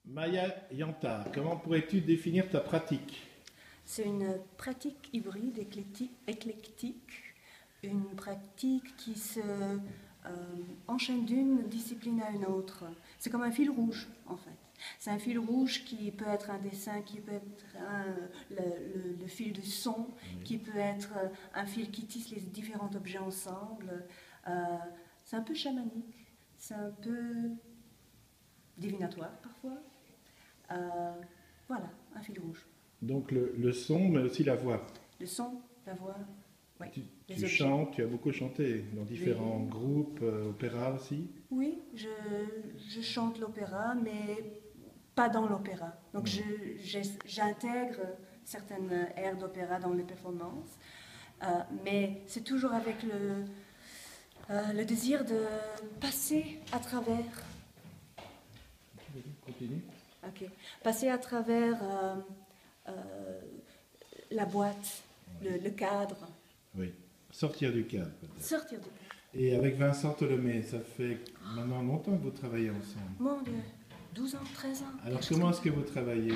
Maya Yanta, comment pourrais-tu définir ta pratique? C'est une pratique hybride, éclectique, une pratique qui se enchaîne d'une discipline à une autre. C'est comme un fil rouge, en fait. C'est un fil rouge qui peut être un dessin, qui peut être le fil du son, qui peut être un fil qui tisse les différents objets ensemble. C'est un peu chamanique, c'est un peu divinatoire parfois. Voilà, un fil rouge. Donc le son, mais aussi la voix. Le son, la voix, oui. Tu chantes, tu as beaucoup chanté dans différents groupes, opéra aussi. Oui, je chante l'opéra, mais pas dans l'opéra. Donc j'intègre certaines airs d'opéra dans les performances, mais c'est toujours avec le désir de passer à travers. Continue. Ok. Passer à travers la boîte, le cadre. Oui, sortir du cadre peut-être. Sortir du cadre. Et avec Vincent Tholomé, ça fait maintenant longtemps que vous travaillez ensemble. Mon Dieu, 12 ans, 13 ans. Alors comment est-ce que vous travaillez?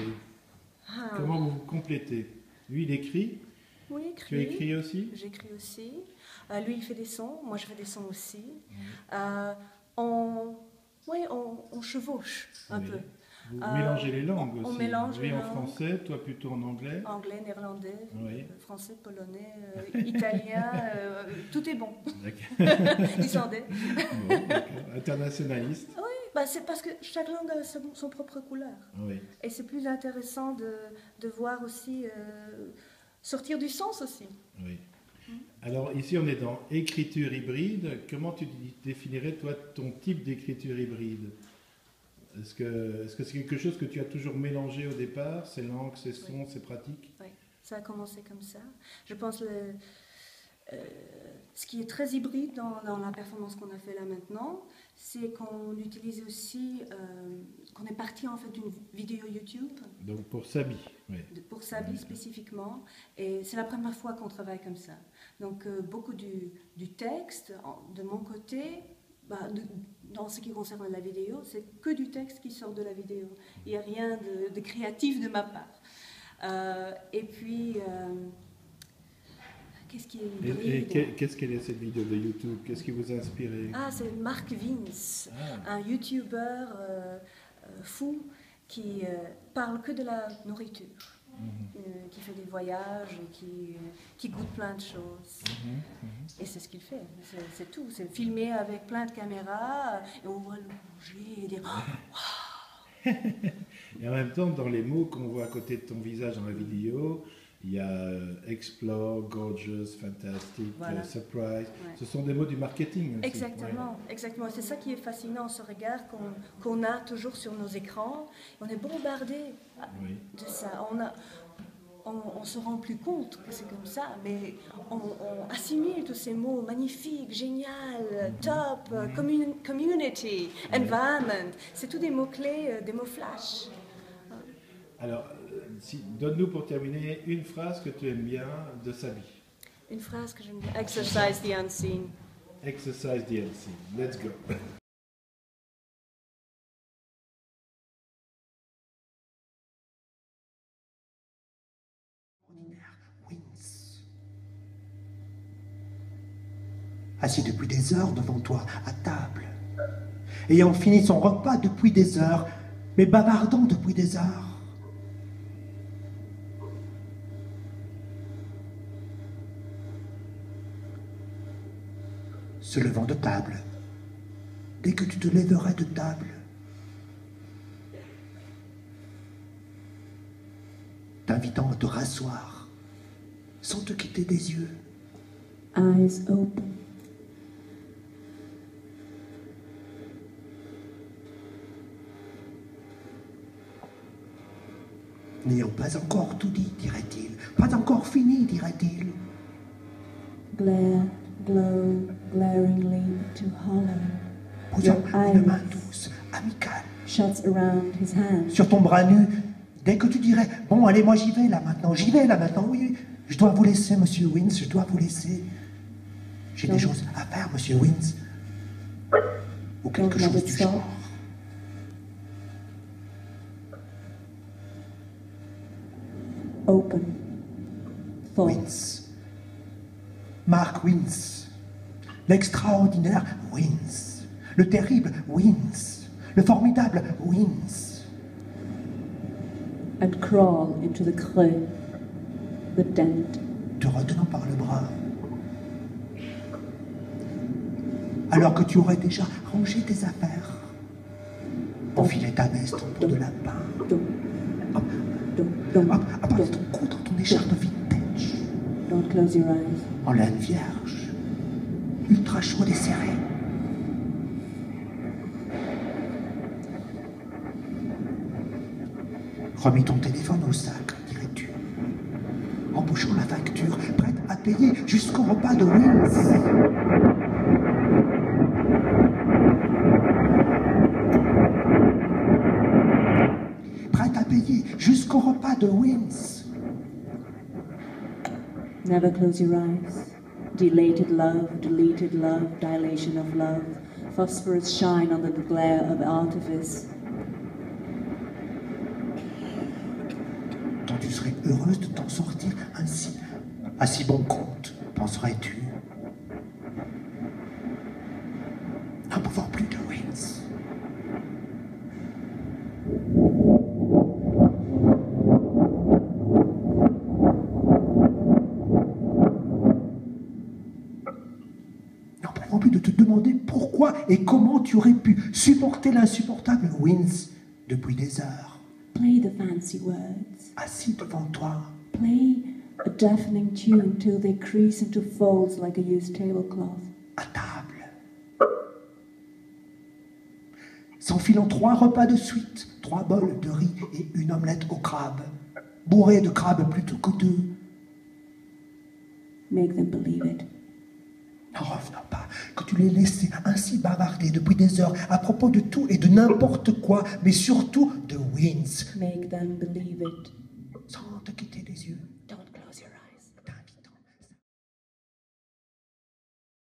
Comment vous vous complétez? Lui, il écrit? Oui, écrit. Tu écris aussi? J'écris aussi. Lui, il fait des sons. Moi, je fais des sons aussi. On chevauche un peu. Vous mélangez les langues aussi. On mélange Lui les en langues. Français, toi plutôt en anglais. Anglais, néerlandais, Oui. Français, polonais, italien, tout est bon. Islandais. Bon, internationaliste. Oui, c'est parce que chaque langue a son propre couleur. Oui. Et c'est plus intéressant de voir aussi, sortir du sens aussi. Oui. Alors ici on est dans écriture hybride. Comment tu définirais toi ton type d'écriture hybride? Est-ce que c'est quelque chose que tu as toujours mélangé au départ, ces langues, ces sons, ces pratiques? Oui, ça a commencé comme ça. Je pense ce qui est très hybride dans la performance qu'on a fait là maintenant, c'est qu'on utilise aussi, qu'on est parti en fait d'une vidéo YouTube. Donc pour Sabi. Oui. Pour Sabi spécifiquement, et c'est la première fois qu'on travaille comme ça. Donc beaucoup du texte, de mon côté, dans ce qui concerne la vidéo, c'est que du texte qui sort de la vidéo. Il n'y a rien de créatif de ma part. Et puis, qu'est-ce qui est hybride? Qu'est-ce qu'elle est cette vidéo de YouTube? Qu'est-ce qui vous a inspiré? C'est Mark Vince, un YouTuber fou qui parle que de la nourriture. Qui fait des voyages, qui goûte plein de choses. Et c'est ce qu'il fait, c'est tout. C'est filmé avec plein de caméras, et on voit le bouger et dire « Waouh !» Et en même temps, dans les mots qu'on voit à côté de ton visage dans la vidéo, il y a explore, gorgeous, fantastic, surprise. Ouais. Ce sont des mots du marketing aussi. Exactement, exactement. C'est ça qui est fascinant, ce regard qu'on a toujours sur nos écrans. On est bombardé de ça. On ne se rend plus compte que c'est comme ça, mais on assimile tous ces mots magnifiques, génial, top, community, environment. C'est tous des mots-clés, des mots flash. Alors, donne-nous pour terminer une phrase que tu aimes bien de Sabi. Une phrase que j'aime bien. Exercise the unseen. Exercise the unseen. Let's go. Assis depuis des heures devant toi, à table, ayant fini son repas depuis des heures, mais bavardant depuis des heures. Se levant de table, dès que tu te lèverais de table, t'invitant à te rasseoir, sans te quitter des yeux. Eyes open. N'ayant pas encore tout dit, dirait-il, pas encore fini, dirait-il. Glare, glow, glaringly to hollow. Posant une main douce, amicale, shuts around his hand. Sur ton bras nu, dès que tu dirais, bon, allez, moi j'y vais là maintenant, oui, je dois vous laisser, monsieur Wins, je dois vous laisser. J'ai des choses à faire, monsieur Wins. Ou quelque chose du genre. open thoughts. Wins. Mark wins. L'extraordinaire wins. Le terrible wins. Le formidable wins. And crawl into the creux, the dent. Te retenant par le bras. Alors que tu aurais déjà rangé tes affaires. Enfilé ta veste en peau de lapin. Apporte ton cou dans ton écharpe vintage. Don't close your eyes. En laine vierge. Ultra chaude et serrée. Remis ton téléphone au sac, dirais-tu. Embauchant la facture, prête à payer jusqu'au repas de Wins. Prête à payer jusqu'au repas de Wins. Never close your eyes. Dilated love, deleted love, dilation of love. Phosphorus shine under the glare of artifice. Tant tu serais heureuse de t'en sortir ainsi, à si bon compte, penserais-tu. N'en pouvant plus de Wins. N'en pouvant plus de te demander pourquoi et comment tu aurais pu supporter l'insupportable Wins depuis des heures, Play the fancy words. assis devant toi. Play a deafening tune till they crease into folds like a used tablecloth. À table. S'enfilant 3 repas de suite, 3 bols de riz et une omelette au crabe, bourrés de crabes plutôt que 2. Make them believe it. N'en revenant pas que tu les laissais ainsi bavarder depuis des heures à propos de tout et de n'importe quoi, mais surtout de Wins, Make them believe it. sans te quitter des yeux.